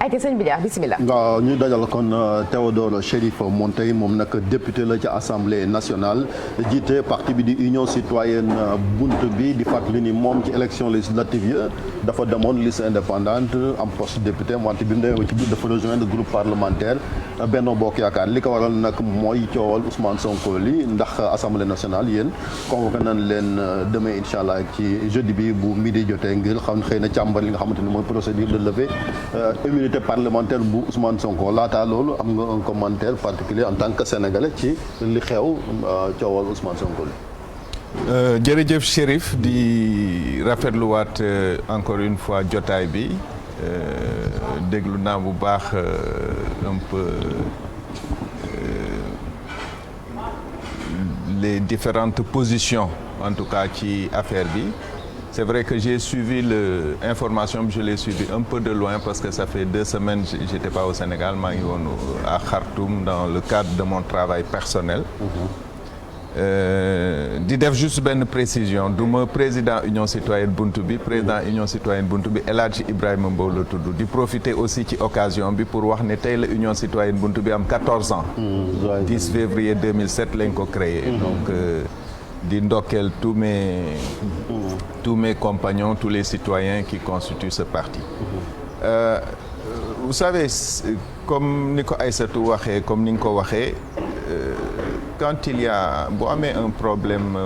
ayca sëñ bi Dia bisimilah. waaw ñu dajal kon Théodore Chérif Monteil moom nag député la ci assemblée nationale jiite parti bi di Union citoyenne bunt bi di fàttali ni moom ci élection législative yi dafa demoon liste indépendante am poste député wante bi mu demee ci biir dafa rejoindre groupe parlementaire Benno Bokk Yaakaar li ko waral nag mooy coowal Ousmane Sonko li ndax assemblée nationale yéen convoqué nañ leen demain incha allah ci jeudi bi bu midi jotee ngir xam xëy na càmbar li nga xamante ni mooy procédure de levée immunité parlementaire bu Ousmane Sonko laataa loolu am nga un commentaire particulier en tant que sénégalais ci li xew coowal Ousmane Sonko li. jërëjëf Chérif di rafetluwaat encore une fois jotaay bi déglu naa bu baax un peu les différentes positions en tout cas ci affaire bi. C'est vrai que j'ai suivi l'information, je l'ai suivi un peu de loin parce que ça fait 2 semaines que je n'étais pas au Sénégal, maa ngi woon à Khartoum dans le cadre de mon travail personnel. Di def juste benn précision du ma président Union citoyenne Buntu bi président Union citoyenne Buntu bi El Hadji Ibrahima Mbow la tudd di profiter aussi ci occasion bi pour wax ne tey la Union citoyenne Buntu bi am 14 ans. 10 février 2007 lañ ko créé. Donc di ndokkeel tous mes compagnons, tous les citoyens qui constituent ce parti. Vous savez, comme ni ko Aïssatou waxee, comme ni nga ko waxee, quand il y a boo amee un problème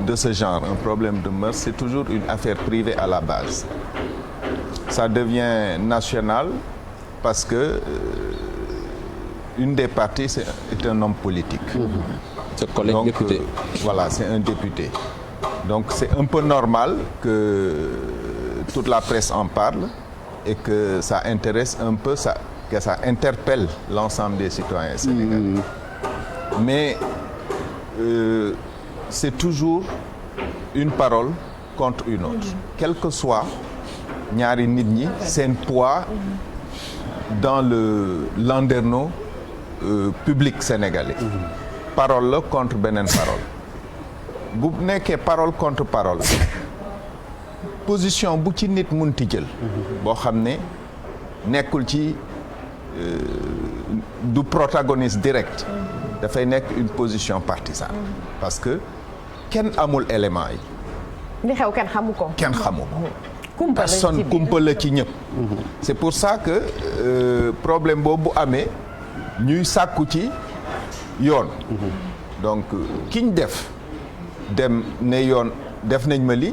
de ce genre, un problème de mœurs, c'est toujours une affaire privée à la base. Ça devient national parce que une des parties est un homme politique. C'est collègue donc, député. Voilà, c'est un député. Donc c'est un peu normal que toute la presse en parle et que ça intéresse un peu, que ça interpelle l'ensemble des citoyens sénégalais. Mais c'est toujours une parole contre une autre. Quel que soit ñaari nit ñi seen poids dans le landerneau public sénégalais. Parole la contre beneen parole. bu nekkee parole contre parole position bu ci nit munti jël boo xam ne nekkul ci du protagoniste direct dafay nekk une position partisane parce que kenn amul élément yi. li xew kenn xamu ko. kenn xamu ko. personne kumpa la ci ñëpp. c'est pour ça que problème boobu bu amee ñuy sàkku ci yoon. donc kiñ def. dem ne yoon def nañ ma li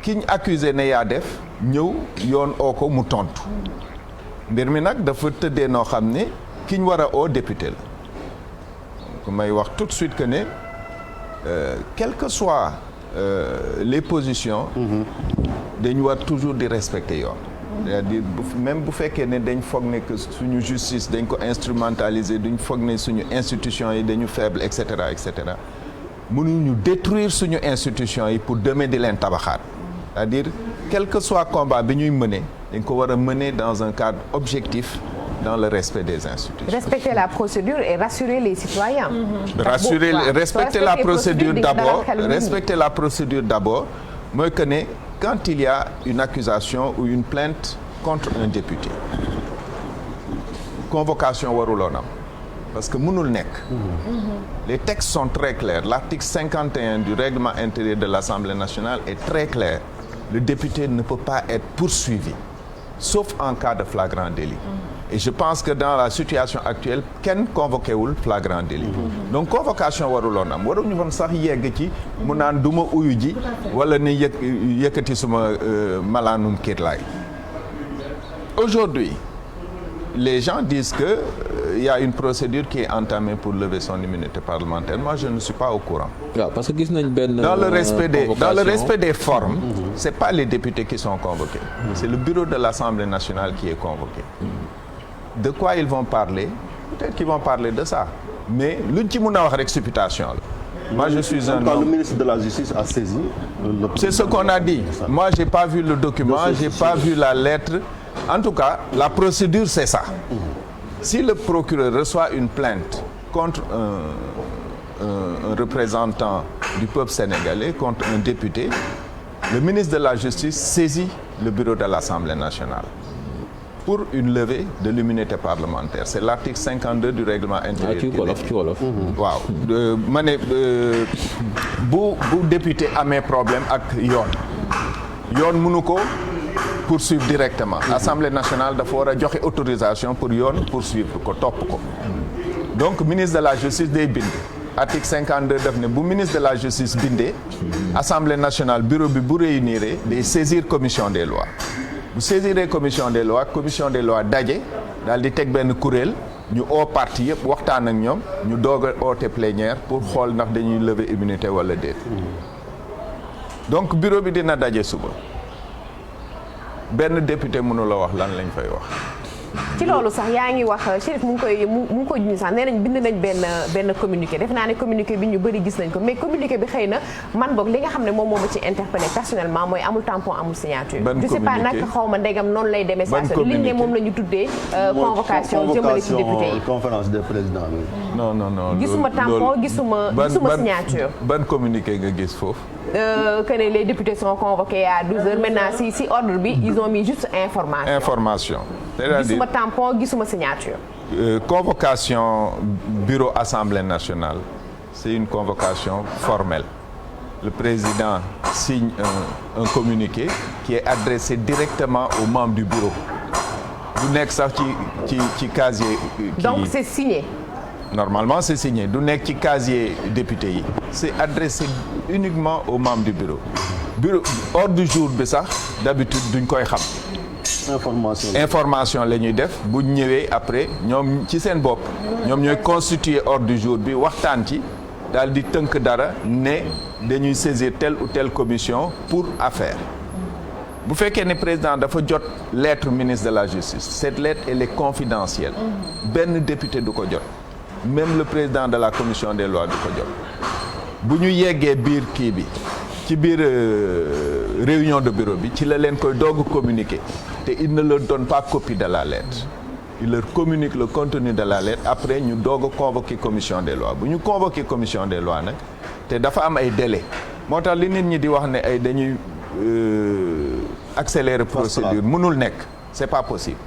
kiñ accusé ne yaa def ñëw yoon oo ko mu tontu mbir mi nag dafa tëddee noo xam ne kiñ war a oo député la donc may wax tout de suite que ne quelles que soient les positions dañu war toujours di respecter yoon c'est-à-dire même bu fekkee ne dañ foog ne que suñu justice dañ ko instrumentaliser duñ foog ne suñu institution yi dañu faible et cetera et cetera mënuñu détruire suñu institution yi pour demain di leen tabaxaat c'est-à-dire quel que soit combat bi ñuy mener dañ ko war a mener dans un cadre objectif dans le respect des institutions. Respecter la procédure et rassurer les citoyens. Respecter la procédure d'abord. Respecter la procédure d'abord mooy que ne quand il y a une accusation ou une plainte contre un député convocation waruloon am. Parce que mënul nekk. Les textes sont très clairs. L'article 51 du règlement intérieur de l'Assemblée nationale est très clair. Le député ne peut pas être poursuivi, sauf en cas de flagrant délit. Et je pense que dans la situation actuelle, kenn convoqué wul flagrant délit. Donc convocation waruloon am waruñu woon sax yegg ci mu naan du ma uyu ji wala ne yëkkati suma malaanum kiirlaay. Aujourd'hui, les gens disent que il y a une procédure qui est entamée pour lever son immunité parlementaire. Moi, je ne suis pas au courant. waaw parce que gis nañ benn dans le respect des formes, c'est pas les députés qui sont convoqués. C'est le bureau de l'Assemblée nationale qui est convoqué. De quoi ils vont parler? Peut-être qu'ils vont parler de ça. Mais luñ ci mën a wax rek supputation la. Moi, je suis un homme. Le ministre de la Justice a saisi. C'est ce qu'on a dit. Moi, j'ai pas vu le document, j'ai pas vu la lettre. En tout cas, la procédure, c'est ça. Si le procureur reçoit une plainte contre un représentant du peuple sénégalais, contre un député, le ministre de la Justice saisit le bureau de l'Assemblée nationale. pour une levée de l'immunité parlementaire c'est l'article 52 du règlement intérieur. ci wolof. waaw ma ne bu député amee problème ak yoon mënu ko poursuivre directement. Assemblée nationale dafa war a joxe autorisation pour yoon poursuivre ko topp ko. donc ministre de la justice day bind. article 52 def ne bu ministre de la justice bindee. Assemblée nationale bureau bi bu réunir day saisir commission des lois. bu saisiree commission des lois daje daal di teg benn kuréel ñu oo parti yëpp waxtaan ak ñoom ñu doog a oote plénière pour xool ndax dañuy lever immunité wala déet. donc bureau bi dina daje suba benn député mënu la wax lan lañ fay wax. ci loolu sax yaa ngi wax Chérif mu ngi koy junj sax nee nañ bind nañ benn communiqué def naa ne communiqué bi ñu bëri gis nañ ko mais communiqué bi xëy na man boog li nga xam ne moom moo ma ci interpellé personnellement mooy amul tampon amul signature. je sais pas nag xaw ma ndegam noonu lay demee. saa su li ne moom la ñu tuddee. convocation jëmale ci député yi conférence des présidents bi. non gisuma tampon gisuma signature. ban communiqué nga gis foofu. Que les députés sont convoqués à 12h maintenant si ordre bi ils ont mis juste information. c'est-à-dire gisuma tampon gisuma signature. Convocation bureau Assemblée nationale c'est une convocation formelle. Le président signe un communiqué qui est adressé directement aux membres du bureau. du nekk sax ci casier. donc c'est signé. Normalement c'est signé du nekk ci casier député yi c'est adressé uniquement aux membres du bureau ordre du jour bi sax d'habitude duñ koy xam information la ñuy def bu ñëwee après ñoom ci seen bopp ñoom ñooy constituer ordre du jour bi waxtaan ci daal di tënk dara ne dañuy saisir telle ou telle commission pour affaire bu fekkee ne président dafa jot lettre ministre de la justice cette lettre elle est confidentielle benn député du ko jot même le président de la commission des lois du ko jot bu ñu yeggee biir kii bi ci biir réunion de bureau bi ci la leen koy doog communiquer te il ne leur donne pas copie de la lettre il leur communique le contenu de la lettre après ñu doog a convoquer commission des lois bu ñu convoquer commission des lois nag te dafa am ay délais moo tax li nit ñi di wax ne ay dañuy accélérer procédure mënul nekk c'est pas possible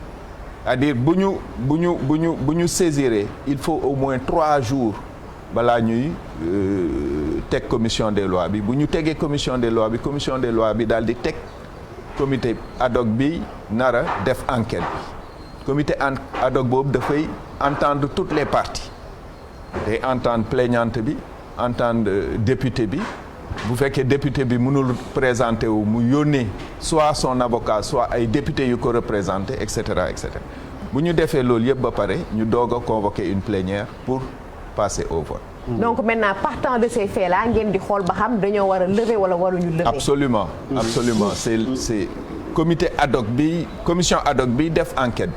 c'est-à-dire bu ñu saisiré il faut au moins 3 jours balaa ñuy teg commission des lois bi bu ñu tegee commission des lois bi daal di teg comité ad hoc bi nara def enquête bi comité ad hoc boobu dafay entendre toutes les parties day entendre plaignante bi entendre député bi bu fekkee député bi mënul présenter wu mu yónnee soit son avocat soit ay député yu ko représenter et cetera bu ñu defee loolu yëpp ba pare ñu doog a convoquer une plénière pour passer au vote. donc maintenant partant de ces faits là ngeen di xool ba xam dañoo war a lever wala waruñu lever. absolument c'est comité ad hoc bi commission ad hoc bi def enquête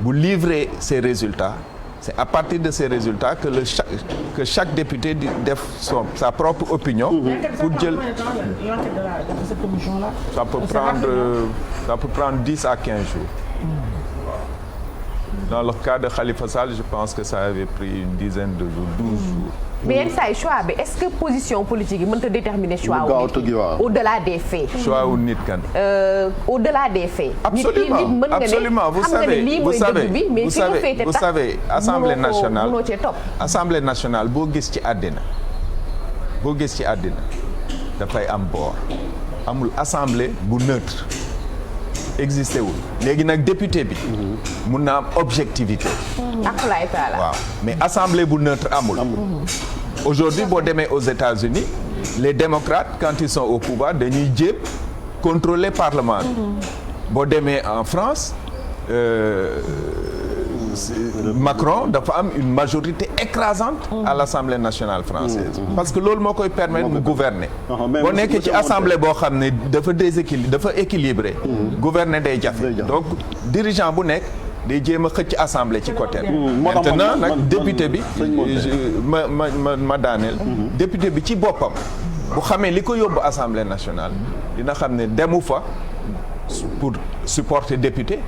bu livrer ses résultats. C'est à partir de ces résultats que chaque député def sa propre opinion pour jël ça peut prendre 10 à 15 jours. Dans le cas de Khalifa Sall, je pense que ça avait pris une dizaine de jours, 12 jours. mais yenn saa yi choix bi est-ce que position politique yi mënut a déterminer choix au-delà des faits. choix wu nit kan. au-delà des faits. absolument vous savez assemblée nationale boo gis ci àddina dafay am boor amul assemblée bu neutre existé wul léegi nag député bi mun na am objectivité. waaw mais assemblée bu neutre amul. Aujourd'hui boo demee aux États-Unis les démocrates quand ils sont au pouvoir dañuy jéem contrôler parlement bi. boo demee en France Macron dafa am une majorité écrasante à l'Assemblée nationale française parce que loolu moo koy permettre mu gouverner boo nekkee ci assemblée boo xam ne dafa équilibré gouverner day jafe donc dirigeant bu nekk day jéem a xëcc assemblée ci côté maintenant nag député bi ma daaneel député bi ci boppam bu xamee li ko yóbbu assemblée nationale dina xam ne demu fa pour supporter député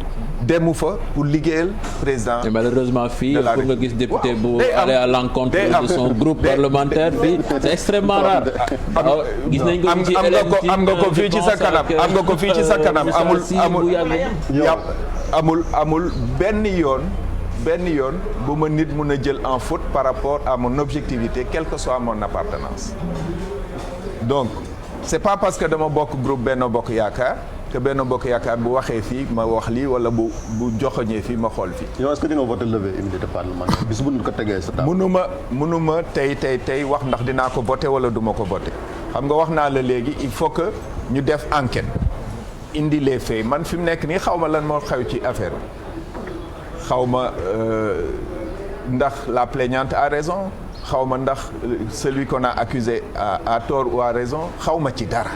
demu fa pour liggéeyal président. Et malheureusement fii pour nga gis député bu aller à l'encontre de son groupe parlementaire fii c'est extrêmement rare. gis nañ ko ci am nga ko fii ci sa kanam amul amul benn yoon bu ma nit mun a jël en faute par rapport à mon objectivité quelle que soit mon appartenance donc c'est pas parce que dama bokk groupe Benno Bokk Yaakaar que Benno Bokk Yaakaar bu waxee fii ma wax lii wala bu joxoñee fii ma xool fii. yow est-ce que di nga voté lever immunité parlementaire bis bu ñu ko tegee sa table. mënuma tey wax ndax dinaa ko voté wala duma ko voté xam nga wax naa la léegi il faut que ñu def enquête indi les faits man fi mu nekk nii xaw ma lan moo xew ci affaire bi xaw ma ndax la plaignante a raison xaw ma ndax celui qu'on a accusé à tort ou à raison xaw ma ci dara.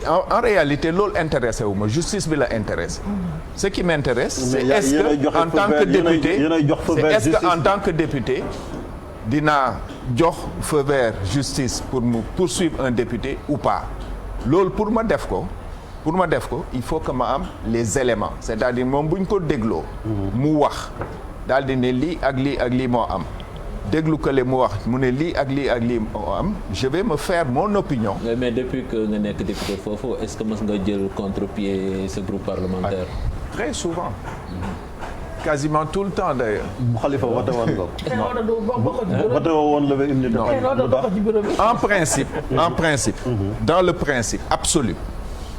En réalité loolu intéressé wu ma justice bi la intéressé ce qui m'intéresse c'est est-ce que en tant que député dinaa jox feu vert justice pour mu poursuivre un député ou pas loolu pour ma def ko il faut que ma am les éléments c'est-à-dire moom bu ñu ko dégloo mu wax daal di ne lii ak lii moo am déglu ko le mu wax mu ne lii ak lii moo am je vais me faire mon opinion. mais depuis que nga nekk député foofu est-ce que mës nga jël contre-pied ce groupe parlementaire. Très souvent. Quasiment tout le temps d'ailleurs. Khalifa voté woon nga. voté woon lever immunité. En principe. Dans le principe absolu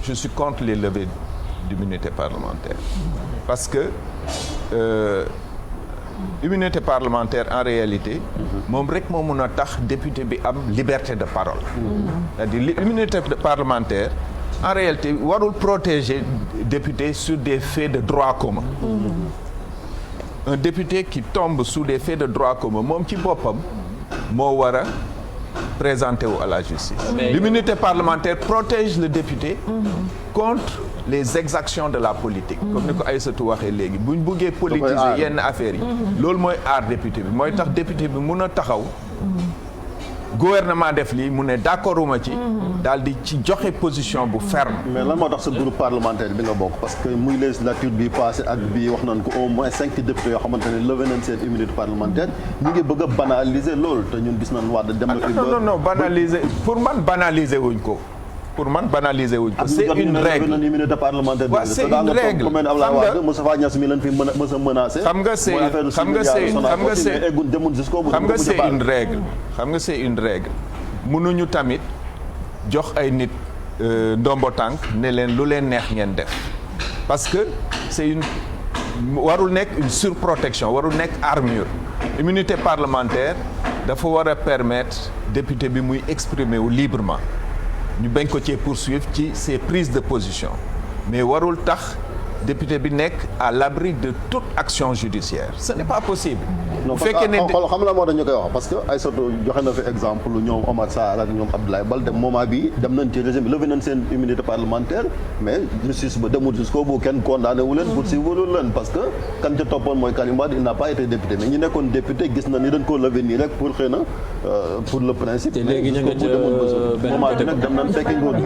je suis contre les levées d'immunité parlementaire parce que. Immunité parlementaire en réalité moom rek moo mun a tax député bi am liberté de parole c'est-à-dire l'immunité parlementaire en réalité warul protéger député sur des faits de droit commun un député qui tombe sous des faits de droit commun moom ci boppam moo war a présenter wu à la justice l'immunité parlementaire protège le député contre les exactions de la politique comme ni ko Aïssatou waxee léegi buñ buggee politiser yenn affaires yi loolu mooy aar député bi mooy tax député bi mun a taxaw gouvernement def lii mu ne d'accorduma ci daal di ci joxe position bu ferme mais lan moo tax sa groupe parlementaire bi nga bokk parce que muy législature bi passé ak bii wax nañ ko au moins 5 députés yoo xamante ne levé nañ seen immunité parlementaire ñu ngi bëgg a banaliser loolu te ñun gis nañ waa dem na fi non banaliser pour man banaliser wuñ ko c'est une règle c'est une règle xam nga c'est une règle mënuñu tamit jox ay nit ndombo tànk ne leen lu leen neex ngeen def parce que warul nekk une surprotection warul nekk armure immunité parlementaire dafa war a permettre député bi muy exprimer wu librement ñu bañ ko cee poursuivre ci ses prises de position mais warul tax député bi nekk à l'abri de toute action judiciaire ce n'est pas possible. bu fekkee ne xam la moo tax ñu koy wax parce que Aïssatou joxe na fi exemple ñoom Omar Sarr ak ñoom Abdoulaye Baldé moment bi dem nañ ci régime levé nañ seen immunité parlementaire mais justice ba demul jusqu'au bout kenn condamné wu leen poursuivre leen parce que kan ca toppoon mooy Karim Wade il n'a pas été député mais ñi nekkoon député gis na ni dañ koo levé nii rek pour xëy na pour le principe. te léegi ñu nga ca moment bi nag dem nañ fekki nguur gi.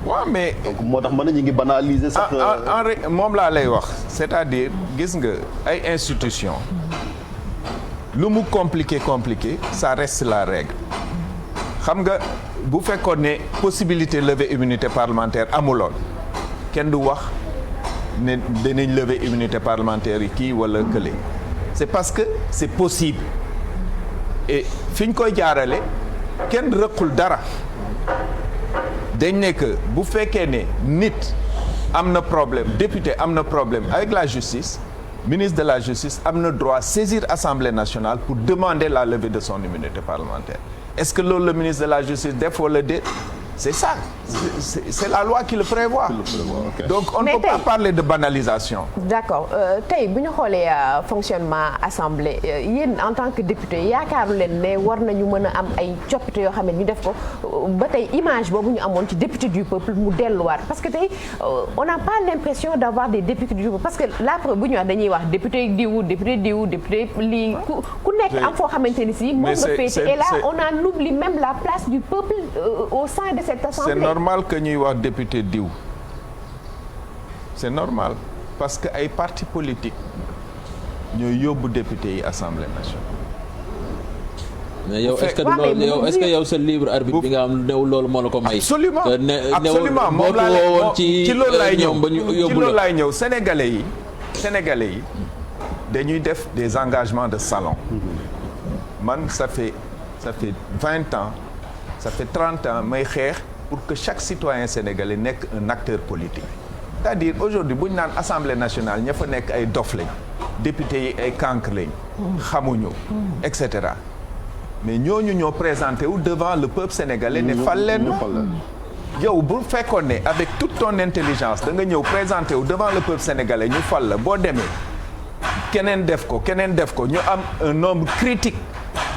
waaw mais donc moo tax mën na ñu ngi banaliser sax. moom laa lay wax c'est-à-dire gis nga ay institutions. lu mu compliqué ça reste la règle xam nga bu fekkoon ne possibilité lever immunité parlementaire amuloon kenn du wax ne danañ lever immunité parlementaire yi kii wala kële c'est parce que c'est possible et fi ñu koy jaarale kenn rëqul dara dañ ne que bu fekkee ne nit am na problème député am na problème avec la justice ministre de la justice am na droit saisir Assemblée nationale pour demander la levée de son immunité parlementaire est-ce que loolu le ministre de la justice def wala déet c'est ça c'est la loi qui le prévoit. Okay. Donc on ne peut pas parler de banalisation. D'accord tey bu ñu xoolee fonctionnement assemblée yéen en tant que député yaakaaru leen ne war nañu mën a am ay coppite yoo xam ne ñu def ko ba tey image boobu ñu amoon ci député du peuple mu delluwaat parce que tey on n'a pas l'impression d'avoir des députés du peuple parce que la preuve bu ñu wax dañuy wax député député lii ku nekk am foo xamante ni si moom nga féete et là on en oublie même la place du peuple au sein de cette assemblée. C'est normal que ñuy wax député diw c'est normal parce que ay partis politiques ñooy yóbbu député yi assemblée nationale. mais yow est-ce que yow sa libre arbitre bi nga am new loolu moo la ko may. absolument moom laa ci loolu laay ñëw sénégalais yi sénégalais yi dañuy def des engagements de salon. man ça fait 20 ans ça fait 30 ans may xeex pour que chaque citoyen sénégalais nekk un acteur politique. c'est-à-dire aujourd'hui bu ñu naan assemblée nationale ña fa nekk ay dof lañ députés yi ay cancre lañ xamuñu et cetera mais ñooñu ñoo présenté wu devant le peuple sénégalais ne fal leen yow bu fekkoon ne avec toute ton intelligence da nga ñëw présenté wu devant le peuple sénégalais ñu fal la boo demee keneen def ko ñu am un nombre critique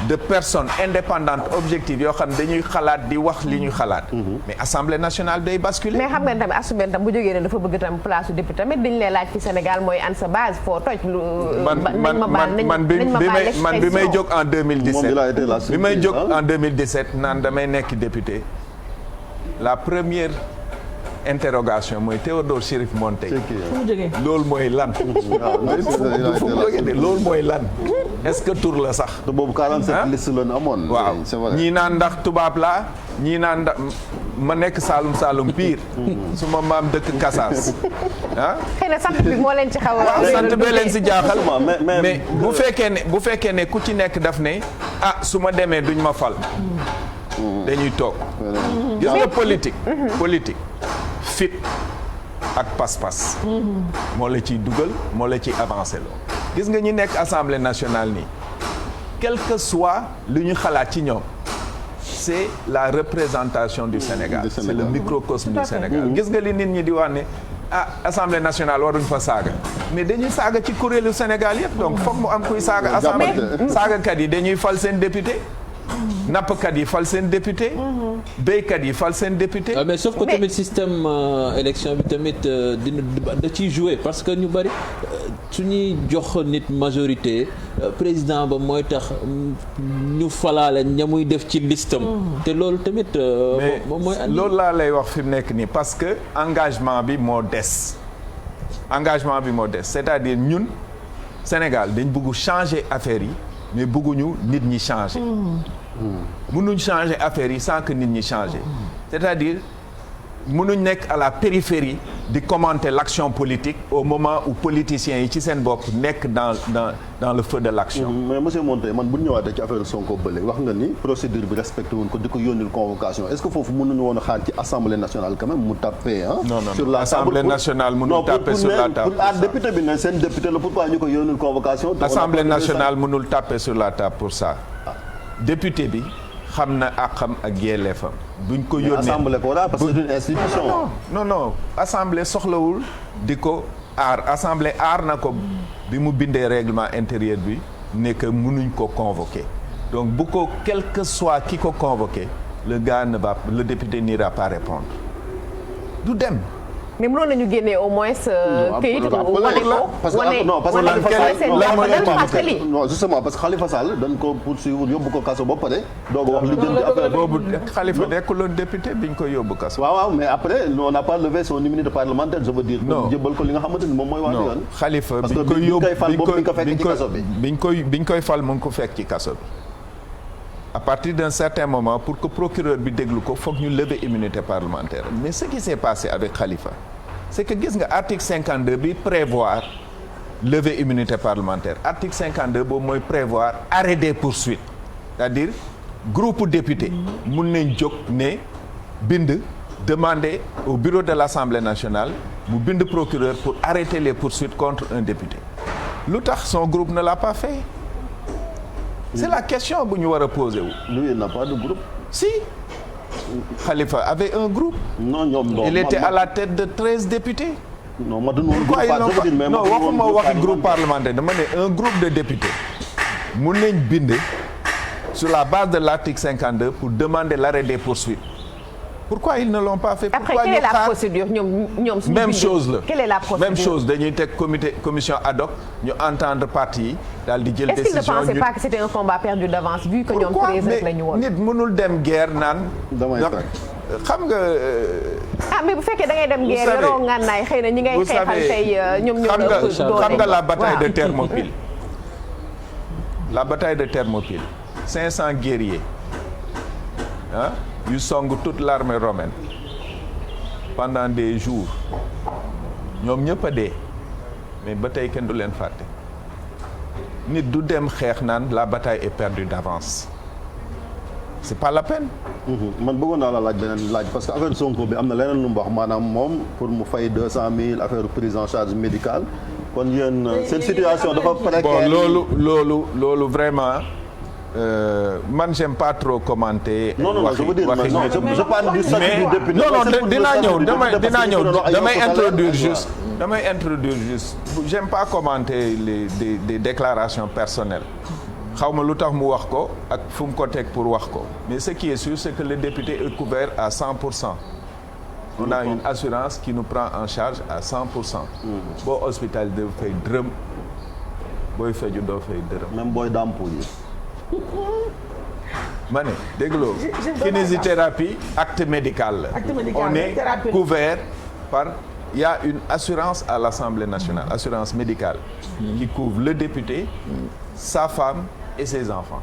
de personnes indépendantes objectives yoo xam ne dañuy xalaat di wax li ñuy xalaat. mais assemblée nationale day basculer. mais xam nga tamit assumen tam bu jógee ne dafa bëgg tam place su député tamit dañ lay laaj ci Sénégal mooy an sa base foo toj. man bi may jóg en 2017 bi may jóg en 2017 naan damay nekk député la première interrogation mooy Théodore Chérif Monteil. loolu mooy lan. loolu mooy lan. est-ce que tur la sax. te boobu 47 liste la amoon. waaw ñii naan ndax tubaab laa ñii naan ndax ma nekk Saalum pire. su ma maam dëkk Kasaas ah. xëy na sant bi moo leen ci xaw a. waaw sant bee leen si jaaxal. mais bu fekkee ne ku ci nekk daf ne ah su ma demee duñ ma fal. dañuy toog. gis nga politique. fit ak pas-pas. moo la ciy dugal moo la ciy avancé loo. gis nga ñi nekk assemblée nationale nii quel que soit lu ñu xalaat ci ñoom c'est la représentation du Sénégal. C'est le microcosme du Sénégal. gis nga li nit ñi di wax ne ah assemblée nationale waruñ fa saaga mais dañuy saaga ci kuréelu Sénégal yëpp donc foog mu am kuy saaga assemblée. saagakat yi dañuy fal seen député. nappkat yi fal seen député. béykat yi fal seen député. mais sauf que tamit système élection bi tamit dina da ciy jouer parce que ñu bari su ñuy jox nit majorité président ba mooy tax ñu falaale ña muy def ci listam. te loolu tamit. mooy andi loolu laa lay wax fi mu nekk nii parce que engagement bi moo des. c'est-à-dire ñun Sénégal dañ bëgg changer affaire yi. mais bëgguñu nit ñi changer. mënuñ changer affaire yi sans que nit ñi changer. c'est-à-dire mënuñ nekk à la périphérie di commenter l'action politique au moment où politiciens yi ci seen bopp nekk dans le feu de l'action. mais monsieur Monteil man bu ñu ñëwaatee ci affaire Sonko bële wax nga ni procédure bi respecté wuñ ko di ko yónnil convocation est-ce que foofu mënuñu woon a xaar ci assemblée nationale quand même mu tapé non sur la assemblée nationale mënul tapé sur la table. pour député bi ne seen député la pourquoi ñu ko yónnil convocation. assemblée nationale mënul tapé sur la table pour ça. député bi xam na àqam ak yelleefam. duñ ko yónnee assemblée ko parce que c'est une institution. non assemblée soxlawul di ko aar assemblée aar na ko bi mu bindee règlement intérieur bi ne que mënuñ ko convoquer donc bu ko quel que soit ki ko convoquer le député n'ira pas répondre du dem. mais mënoon nañu génnee au moins këyit wane ko parce que Khalifa Sall dañ ko poursuivre yóbbu ko kaso ba pare doog wax lu jëm ci affaire boobu Khalifa nekkuloon député biñ ko yóbbu kaso. waaw mais après on n'a pas levé son immunité parlementaire je veux dire. non jébbal ko li nga xamante ni moom mooy. wax yoon Khalifa biñ koy yóbbu biñ koy fal mu ngi ko fekk ci kaso bi. à partir d'un certain moment pour que procureur bi déglu ko foog ñu lever immunité parlementaire mais ce qui s'est passé avec Khalifa c'est que gis nga article 52 bi prévoir lever immunité parlementaire article 52 boobu mooy prévoir arrêt des poursuites c'est-à-dire groupe député mun nañ jóg ne bind demander au bureau de l'Assemblée nationale mu bind procureur pour arrêter les poursuites contre un député lu tax son groupe ne l'a pas fait. C'est la question bu ñu war a poser wu. Lui il n'a pas de groupe. Si. Khalifa avait un groupe. Non il était à la tête de 13 députés. non ma doon woon non waxuma waxi groupe parlementaire dama ne un groupe de députés mun nañ bind sur la base de l'article 52 pour demander l'arrêt des poursuites. Pourquoi ils ne l'ont pas fait? Après, quelle est la procédure? Même chose la. Quelle est la procédure? Même chose dañuy teg commission ad hoc ñu entendre parti yi daal di jël décision. Est-ce qu'ils ne pensaient pas que c'était un combat perdu d'avance vu que ñoom 13 rek la ñu woon? nit mënul dem guerre naan. xam nga. mais bu fekkee da ngay dem guerre yoroo ngànnaay xëy na ñi ngay xeexal tey ñoom ñoo la ëpp doole. xam nga la bataille de Thermopyle. La bataille de Thermopyle 500 guerriers ah. yu song toute l'armée romaine pendant des jours ñoom ñëpp a dee mais ba tey kenn du leen fàtte nit du dem xeex naan la bataille est perdue d'avance c'est pas la peine. man bëggoon naa la laaj beneen laaj parce que affaire Sonko bi am na leneen lu mu wax maanaam moom pour mu fay 200 000 affaire prise en charge médicale kon yéen seen situation dafa précaire. bon loolu vraiment man j'aime pas trop commenter. non je veux dire je parle du statut du député. non dinaa ñëw damay introduire juste j'aime pas commenter des déclarations personnelles. xaw ma lu tax mu wax ko ak fu mu ko teg pour wax ko mais ce qui est sûr c'est que le député est couvert à 100%. on a une assurance qui nous prend en charge à 100%. boo hospital doo fay dërëm booy faju doo fay dërëm. même booy dàmpu yi. ma ne dégloo kinésithérapie acte médical la. on est couvert par il y a une assurance à l'Assemblée nationale assurance médicale. qui couvre le député sa femme et ses enfants.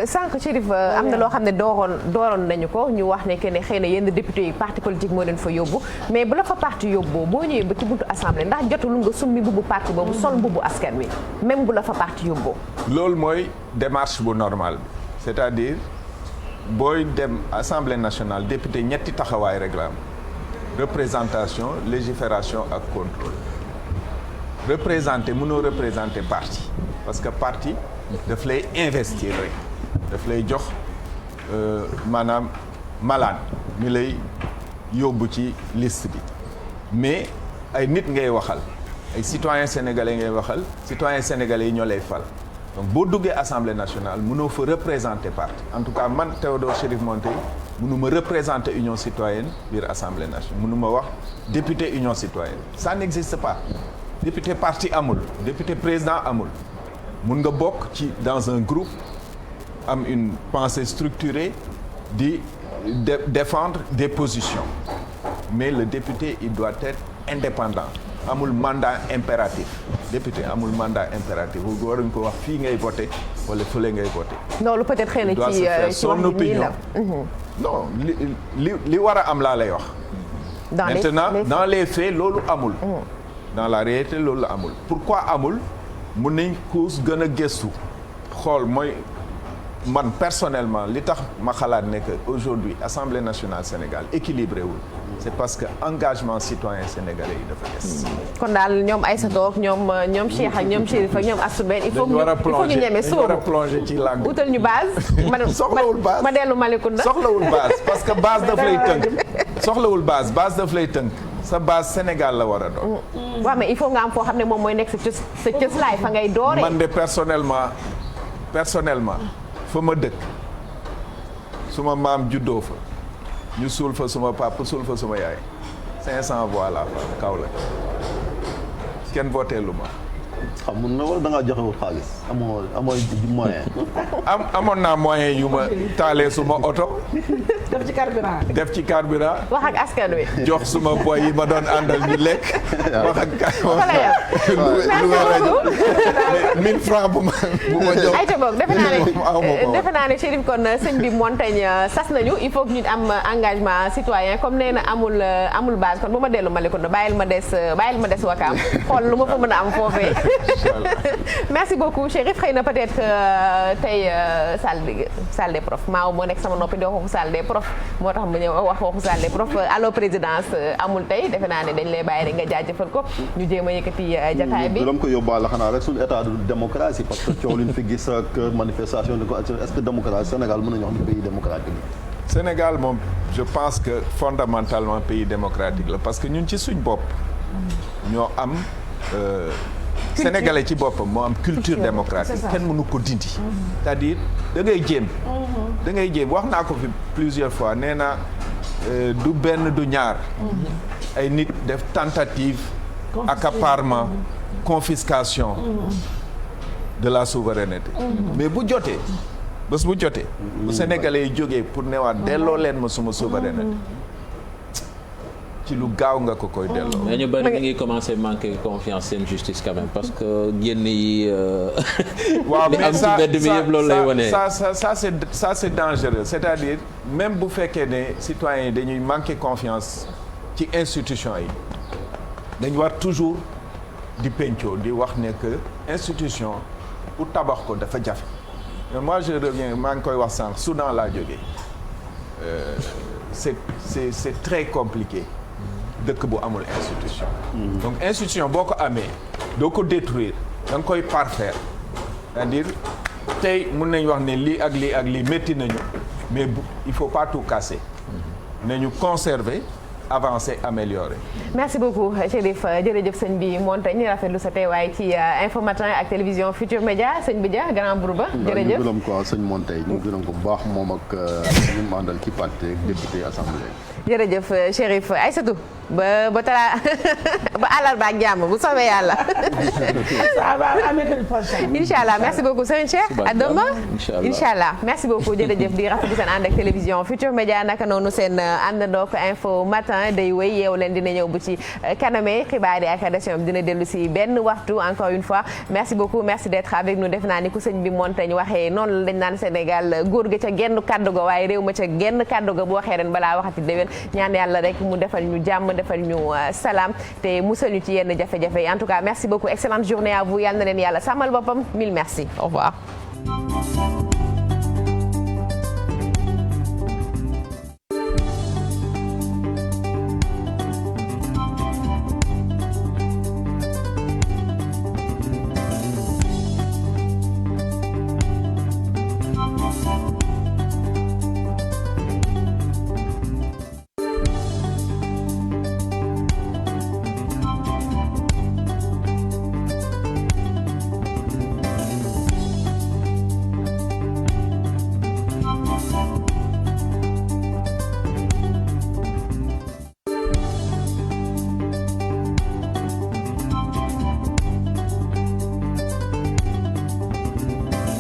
sànq Chérif am na loo xam ne dooroon nañu ko ñu wax ne que ne xëy na yenn député yi parti politique moo leen fa yóbbu mais bu la fa parti yóbboo boo ñëwee ba ci buntu assemblée ndax jotul nga summi mbubbu parti boobu sol mbubbu askan wi même bu la fa parti yóbboo. loolu mooy démarche bu normale bi c'est-à-dire booy dem assemblée nationale député ñetti taxawaay rek la am représentation légifération ak contrôle représenter mënoo représenter parti parce que parti. daf lay investir rek daf lay jox maanaam malade mi lay yóbbu ci liste bi mais ay nit ngay waxal ay citoyens sénégalais ngay waxal citoyens sénégalais yi ñoo lay fal donc boo duggee assemblée nationale mënoo fa représenter parti en tout cas man Théodore Chérif Monteil mënuma représenter union citoyenne biir assemblée nationale mënuma wax député union citoyenne ça n'existe pas député parti amul député président amul mun nga bokk ci dans un groupe am une pensée structurée di défendre des positions mais le député il doit être indépendant amul mandat impératif député amul mandat impératif waruñ ko wax fii ngay voter wala fële ngay voter. loolu peut-être xëy na ci son opinion non li war a am laa lay wax. maintenant dans les faits loolu amul. dans la réalité loolu amul pourquoi amul. mun nañ kuus gën a gëstu xool mooy man personnellement li tax ma xalaat ne que aujourd'hui Assemblée nationale Sénégal équilibré wul c'est parce que engagement citoyen sénégalais yi dafa des. kon daal ñoom Aïssatou ak ñoom Cheikh ak ñoom Chérif ak ñoom Astou Bène il faut ñu ñeme sóobu war a plonger ci langue utal ñu base. soxlawul base ma dellu Malicounda. soxlawul base parce que base daf lay tënk soxlawul base daf lay tënk. sa base Sénégal la war a doon. waaw mais il faut nga am foo xam ne moom mooy nekk sa cëslaay fa ngay dooree. man de personnellement fa ma dëkk suma maam juddoo fa ñu suul fa suma papa suul fa suma yaay 500 voix la fa Kaolack kenn voté lu ma. xamul na wala da ngaa joxewul xaalis amoo moyen. amoon naa moyen yu ma taalee suma oto. def ci carburant. wax ak askan wi. jox suma boy yi ma doon àndal ñu lekk. wax ak rajo 1000 francs bu ma jox. ayca boog defe naa ne Chérif kon sëñ bi Montagne sas nañu il faut que ñu am engagement citoyen comme nee na amul base kon bu ma dellu Malicounda bàyyil ma des Wakaam xool lu ma fa mën a am foofee. merci beaucoup Chérif xëy na peut-être tey salle des profs maaw moo nekk sama noppi di wax waxu salle des profs moo tax mu ñëw wax waxu salle des profs allo présidence amul tey defe naa ne dañ lay bàyyi rek nga jaajëfal ko ñu jéem a yëkkati jataay bi. dama ko yóbbaale xanaa rek suñu état de démocratie parce que coow li ñu fi gis ak manifestation de ko est-ce que démocratie Sénégal mën nañu wax ni pays démocratique la. Sénégal moom je pense que fondamentalement pays démocratique la parce que ñun ci suñ bopp ñoo am. Sénégalais ci boppam moo am culture démocratique kenn mënu ko dindi c'est-à-dire da ngay jéem wax naa ko fi plusieurs fois nee naa du benn du ñaar ay nit def tentative accaparement confiscation de la souveraineté mais bu jotee bés bu jotee bu Sénégalais yi jógee pour newaat delloo leen ma suma souveraineté ci lu gaaw nga ko koy delloo. mais ñu bari ñu ngi commencer manquer confiance seen justice quand même parce que yenn yi. waaw mais ça loolu lay wane. ça c'est dangereux c'est-à-dire même bu fekkee ne citoyens yi dañuy manquer confiance ci institution yi dañ war toujours di pencoo di wax ne que institution pour tabax ko dafa jafe mais moi je reviens maa ngi koy wax sànq Soudan laa jógee c'est très compliqué dëkk bu amul institution donc institution boo ko amee doo ko détruire da nga koy parfaire c'est-à-dire tey mun nañ wax ne lii ak lii ak lii métti nañu mais il faut pas tout casser nañu conserver avancer améliorer. merci beaucoup Chérif jërëjëf sëñ bi Montagne ñu rafetlu sa teewaay ci Infos Matin ak télévision Futur Média sëñ bi Dia grand Bourba jërëjëf ñu gërëm ko sëñ Montagne ñu gërëm ko bu baax moom ak ñu mu àndal ci parti député assemblée. jërëjëf Chérif Aïssatou ba àllarba ak jàmm bu soobee yàlla. ça va à mercredi prochain. incha allah merci beaucoup Serigne Cheikh. à demain incha allah merci beaucoup jërëjëf di rafetlu seen ànd ak télévision Futur Média naka noonu seen àndandoo ko Infos Matin day wéy yeewu leen dina ñëw bu ci kaname xibaar yi ak rédaction bi dina dellu si benn waxtu encore une fois merci beaucoup merci d'être avec nous def naa ni ku sëñ bi Montagne waxee noonu lañ naan Sénégal góor ga ca genn kàddu ga waaye réew ma ca genn kàddu ga bu waxee ren balaa waxati déwén ñaan yàlla rek mu defal ñu jàmm defal ñu salaam te musal ñu ci yenn jafe-jafe yi en tout cas merci beaucoup excellente journée à vous yal na leen yàlla sàmmal boppam mille merci au revoir